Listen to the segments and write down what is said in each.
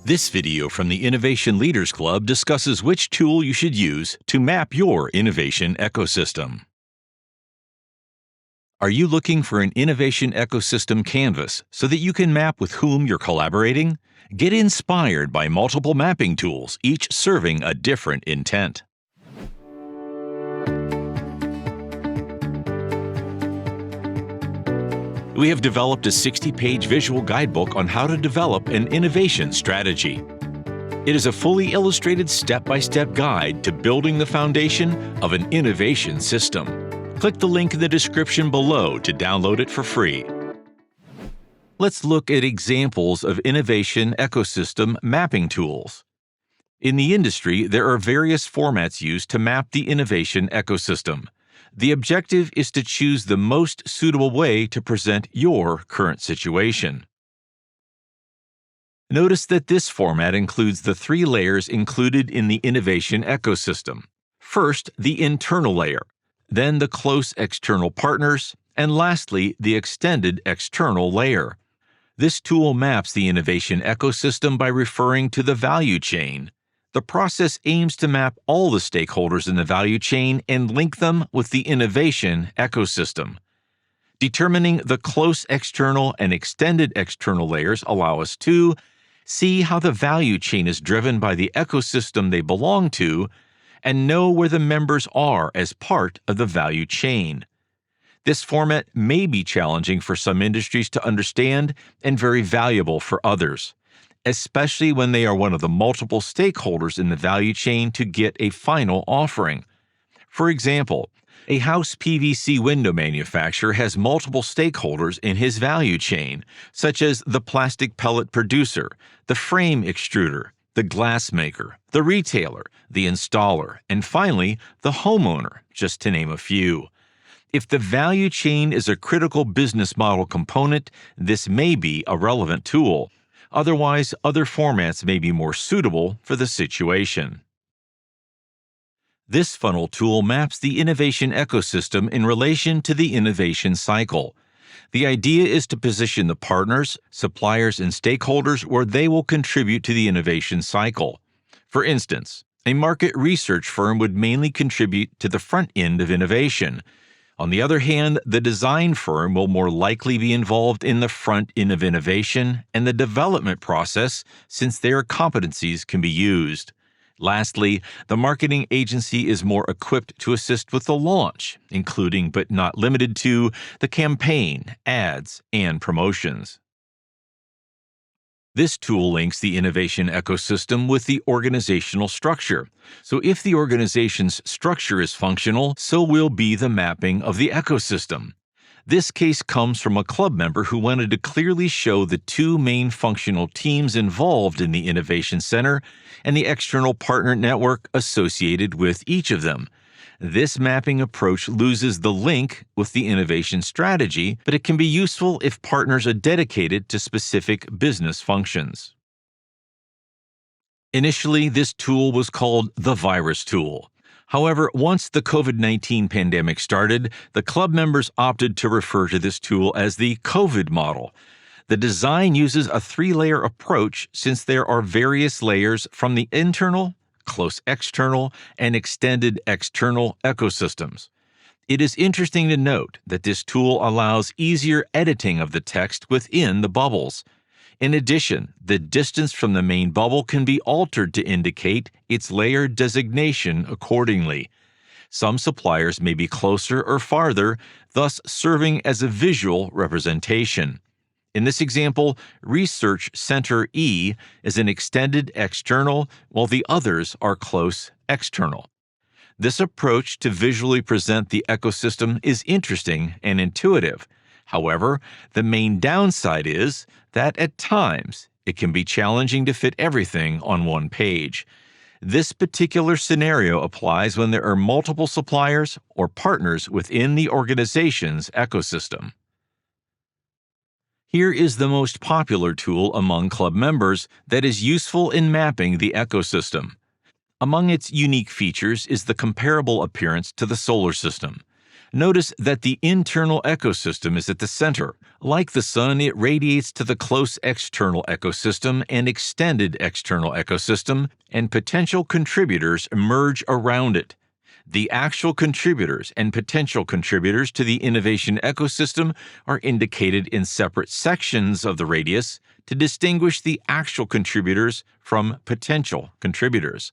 This video from the Innovation Leaders Club discusses which tool you should use to map your innovation ecosystem. Are you looking for an innovation ecosystem canvas so that you can map with whom you're collaborating? Get inspired by multiple mapping tools, each serving a different intent. We have developed a 60-page visual guidebook on how to develop an innovation strategy. It is a fully illustrated step-by-step guide to building the foundation of an innovation system. Click the link in the description below to download it for free. Let's look at examples of innovation ecosystem mapping tools. In the industry, there are various formats used to map the innovation ecosystem. The objective is to choose the most suitable way to present your current situation. Notice that this format includes the 3 layers included in the innovation ecosystem. First, the internal layer, then the close external partners, and lastly, the extended external layer. This tool maps the innovation ecosystem by referring to the value chain. The process aims to map all the stakeholders in the value chain and link them with the innovation ecosystem. Determining the close external and extended external layers allow us to see how the value chain is driven by the ecosystem they belong to and know where the members are as part of the value chain. This format may be challenging for some industries to understand and very valuable for others, especially when they are one of the multiple stakeholders in the value chain to get a final offering. For example, a house PVC window manufacturer has multiple stakeholders in his value chain, such as the plastic pellet producer, the frame extruder, the glass maker, the retailer, the installer, and finally, the homeowner, just to name a few. If the value chain is a critical business model component, this may be a relevant tool. Otherwise, other formats may be more suitable for the situation. This funnel tool maps the innovation ecosystem in relation to the innovation cycle. The idea is to position the partners, suppliers, and stakeholders where they will contribute to the innovation cycle. For instance, a market research firm would mainly contribute to the front end of innovation. On the other hand, the design firm will more likely be involved in the front end of innovation and the development process since their competencies can be used. Lastly, the marketing agency is more equipped to assist with the launch, including but not limited to the campaign, ads, and promotions. This tool links the innovation ecosystem with the organizational structure. So if the organization's structure is functional, so will be the mapping of the ecosystem. This case comes from a club member who wanted to clearly show the 2 main functional teams involved in the Innovation Center and the external partner network associated with each of them. This mapping approach loses the link with the innovation strategy, but it can be useful if partners are dedicated to specific business functions. Initially, this tool was called the virus tool. However, once the COVID-19 pandemic started, the club members opted to refer to this tool as the COVID model. The design uses a 3-layer approach since there are various layers from the internal, close external, and extended external ecosystems. It is interesting to note that this tool allows easier editing of the text within the bubbles. In addition, the distance from the main bubble can be altered to indicate its layer designation accordingly. Some suppliers may be closer or farther, thus serving as a visual representation. In this example, Research Center E is an extended external, while the others are close external. This approach to visually present the ecosystem is interesting and intuitive. However, the main downside is that at times it can be challenging to fit everything on one page. This particular scenario applies when there are multiple suppliers or partners within the organization's ecosystem. Here is the most popular tool among club members that is useful in mapping the ecosystem. Among its unique features is the comparable appearance to the solar system. Notice that the internal ecosystem is at the center. Like the sun, it radiates to the close external ecosystem and extended external ecosystem, and potential contributors emerge around it. The actual contributors and potential contributors to the innovation ecosystem are indicated in separate sections of the radius to distinguish the actual contributors from potential contributors.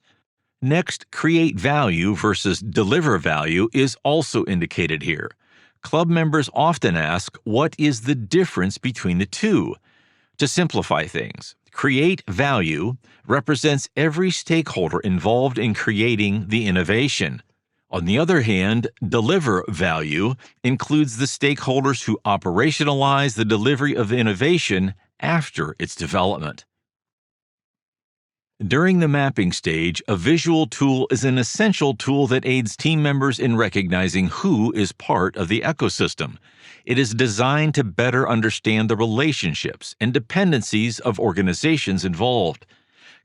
Next, create value versus deliver value is also indicated here. Club members often ask, what is the difference between the two? To simplify things, create value represents every stakeholder involved in creating the innovation. On the other hand, deliver value includes the stakeholders who operationalize the delivery of innovation after its development. During the mapping stage, a visual tool is an essential tool that aids team members in recognizing who is part of the ecosystem. It is designed to better understand the relationships and dependencies of organizations involved.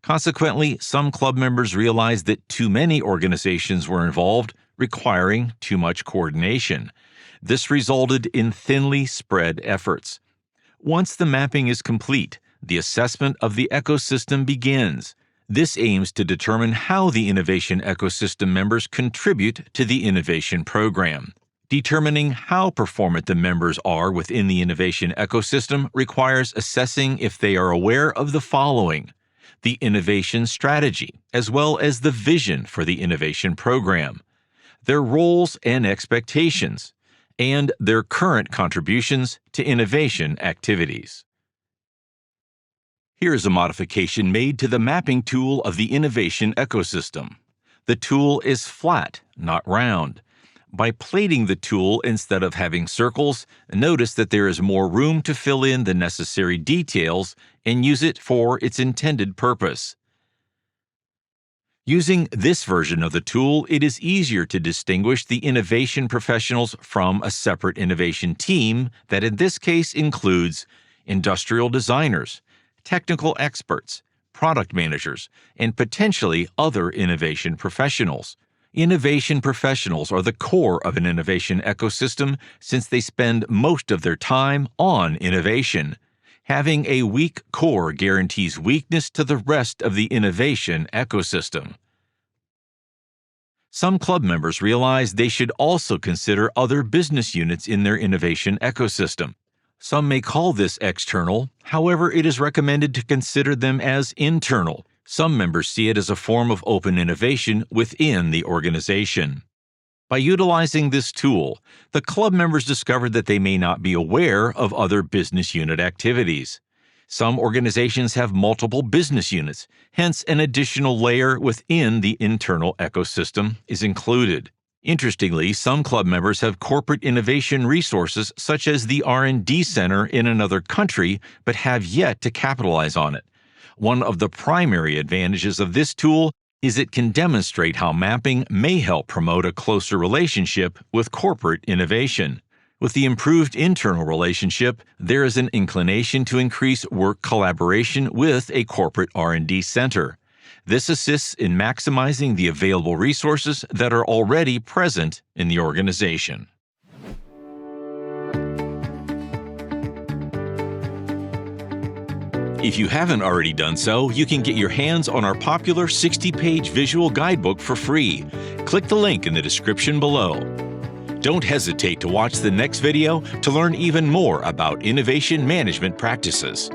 Consequently, some club members realized that too many organizations were involved, requiring too much coordination. This resulted in thinly spread efforts. Once the mapping is complete, the assessment of the ecosystem begins. This aims to determine how the innovation ecosystem members contribute to the innovation program. Determining how performant the members are within the innovation ecosystem requires assessing if they are aware of the following: the innovation strategy, as well as the vision for the innovation program, their roles and expectations, and their current contributions to innovation activities. Here is a modification made to the mapping tool of the innovation ecosystem. The tool is flat, not round. By plating the tool instead of having circles, notice that there is more room to fill in the necessary details and use it for its intended purpose. Using this version of the tool, it is easier to distinguish the innovation professionals from a separate innovation team that in this case includes industrial designers, technical experts, product managers, and potentially other innovation professionals. Innovation professionals are the core of an innovation ecosystem since they spend most of their time on innovation. Having a weak core guarantees weakness to the rest of the innovation ecosystem. Some club members realize they should also consider other business units in their innovation ecosystem. Some may call this external, however, it is recommended to consider them as internal. Some members see it as a form of open innovation within the organization. By utilizing this tool, the club members discovered that they may not be aware of other business unit activities. Some organizations have multiple business units, hence an additional layer within the internal ecosystem is included. Interestingly, some club members have corporate innovation resources such as the R&D Center in another country, but have yet to capitalize on it. One of the primary advantages of this tool is it can demonstrate how mapping may help promote a closer relationship with corporate innovation. With the improved internal relationship, there is an inclination to increase work collaboration with a corporate R&D center. This assists in maximizing the available resources that are already present in the organization. If you haven't already done so, you can get your hands on our popular 60-page visual guidebook for free. Click the link in the description below. Don't hesitate to watch the next video to learn even more about innovation management practices.